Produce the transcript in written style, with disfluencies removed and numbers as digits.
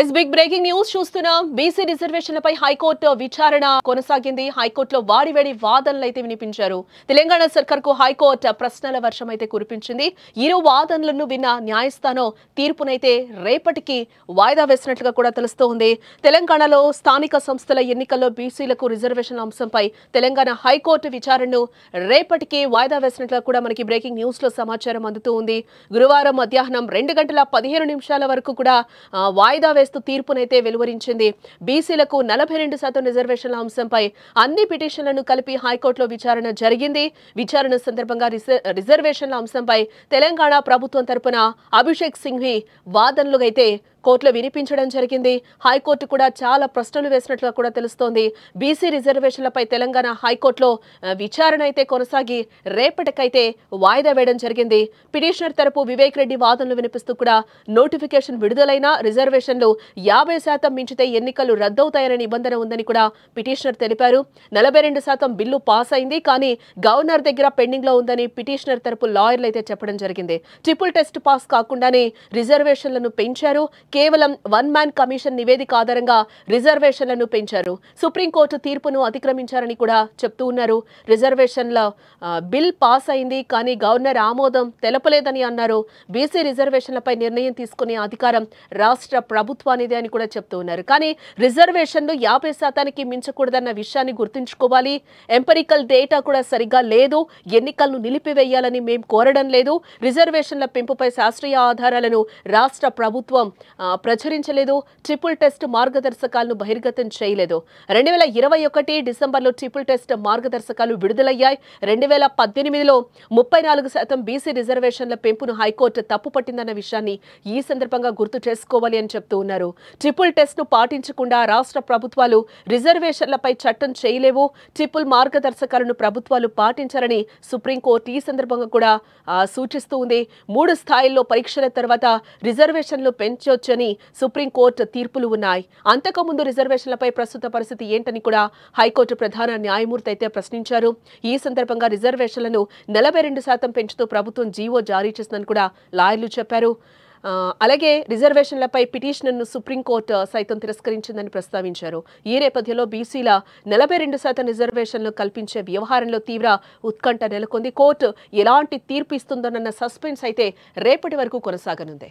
Yes big breaking news చూస్తున్నాం. BC రిజర్వేషన్లపై high court విచారణ కొనసాగింది. హైకోర్టులో వాడివేడి వాదనలు అయితే వినిపించారు. తెలంగాణ సర్కార్కు హైకోర్టు ప్రశ్నల వర్షం అయితే కురిపించింది. ఇరు వాదనలను విన్న న్యాయస్థానం తీర్పునైతే రేపటికి వాయిదా వేసినట్లుగా కూడా తెలుస్తోంది. తెలంగాణలో స్థానిక సంస్థల ఎన్నికల్లో బీసీలకు రిజర్వేషన్ అంశంపై తెలంగాణ హైకోర్టు విచారణను రేపటికి వాయిదా వేసినట్లుగా కూడా మనకి బ్రేకింగ్ న్యూస్ లో సమాచారం అందుతూ ఉంది. గురువారం మధ్యాహ్నం 2:15 వరకు కూడా వాయిదా తీర్పునైతే వెలువరించింది. బీసీలకు 42% రిజర్వేషన్ల అంశంపై అన్ని పిటిషన్లను కలిపి హైకోర్టులో విచారణ జరిగింది. విచారణ సందర్భంగా రిజర్వేషన్ల అంశంపై తెలంగాణ ప్రభుత్వం తరపున అభిషేక్ సింఘ్వి వాదనలు అయితే కోర్టులో వినిపించడం జరిగింది. హైకోర్టు కూడా చాలా ప్రశ్నలు వేసినట్లుగా కూడా తెలుస్తోంది. బీసీ రిజర్వేషన్లపై తెలంగాణ హైకోర్టులో విచారణ అయితే కొనసాగి రేపటికైతే వాయిదా వేయడం జరిగింది. పిటిషనర్ తరపు వివేక్ రెడ్డి వాదనలు వినిపిస్తూ కూడా నోటిఫికేషన్ విడుదలైన రిజర్వేషన్లు 50% మించితే ఎన్నికలు రద్దవుతాయనే నిబంధన ఉందని కూడా పిటిషనర్ తెలిపారు. 42% బిల్లు పాస్ అయింది, కానీ గవర్నర్ దగ్గర పెండింగ్ లో ఉందని పిటిషనర్ తరపు లాయర్లు అయితే చెప్పడం జరిగింది. ట్రిపుల్ టెస్ట్ పాస్ కాకుండానే రిజర్వేషన్లను పెంచారు. కేవలం వన్ మ్యాన్ కమిషన్ నివేదిక ఆధారంగా రిజర్వేషన్లను పెంచారు. సుప్రీంకోర్టు తీర్పును అతిక్రమించారని కూడా చెప్తూ ఉన్నారు. రిజర్వేషన్ల బిల్ పాస్ అయింది, కానీ గవర్నర్ ఆమోదం తెలపలేదని అన్నారు. బీసీ రిజర్వేషన్లపై నిర్ణయం తీసుకునే అధికారం రాష్ట్ర ప్రభుత్వానిదే అని కూడా చెప్తూ ఉన్నారు. కానీ రిజర్వేషన్లు 50% మించకూడదన్న విషయాన్ని గుర్తుంచుకోవాలి. ఎంపరికల్ డేటా కూడా సరిగ్గా లేదు. ఎన్నికలను నిలిపివేయాలని మేము కోరడం లేదు. రిజర్వేషన్ల పెంపుపై శాస్త్రీయ ఆధారాలను రాష్ట్ర ప్రభుత్వం ప్రచురించలేదు. ట్రిపుల్ టెస్ట్ మార్గదర్శకాలను బహిర్గతం చేయలేదు. 2021 డిసెంబర్లో ట్రిపుల్ టెస్ట్ మార్గదర్శకాలు విడుదలయ్యాయి. 2018లో 34% బీసీ రిజర్వేషన్ల పెంపును హైకోర్టు తప్పుపట్టిందన్న విషయాన్ని ఈ సందర్భంగా గుర్తు చేసుకోవాలి అని చెప్తూ ఉన్నారు. ట్రిపుల్ టెస్ట్ ను పాటించకుండా రాష్ట్ర ప్రభుత్వాలు రిజర్వేషన్లపై చట్టం చేయలేవు. ట్రిపుల్ మార్గదర్శకాలను ప్రభుత్వాలు పాటించారని సుప్రీంకోర్టు ఈ సందర్భంగా కూడా సూచిస్తూ ఉంది. 3 స్థాయిల్లో పరీక్షల తర్వాత రిజర్వేషన్లు పెంచొచ్చని సుప్రీంకోర్టు తీర్పులు ఉన్నాయి. అంతకుముందు రిజర్వేషన్లపై ప్రస్తుత పరిస్థితి ఏంటని కూడా హైకోర్టు ప్రధాన న్యాయమూర్తి అయితే ప్రశ్నించారు. ఈ సందర్భంగా రిజర్వేషన్లను 42% పెంచుతూ ప్రభుత్వం జీవో జారీ చేసిందని కూడా లాయర్లు చెప్పారు. అలాగే రిజర్వేషన్లపై పిటిషన్ను సుప్రీంకోర్టు సైతం తిరస్కరించిందని ప్రస్తావించారు. ఈ నేపథ్యంలో బీసీల 42% రిజర్వేషన్లు కల్పించే వ్యవహారంలో తీవ్ర ఉత్కంఠ నెలకొంది. కోర్టు ఎలాంటి తీర్పు ఇస్తుందోనన్న సస్పెన్స్ అయితే రేపటి వరకు కొనసాగనుంది.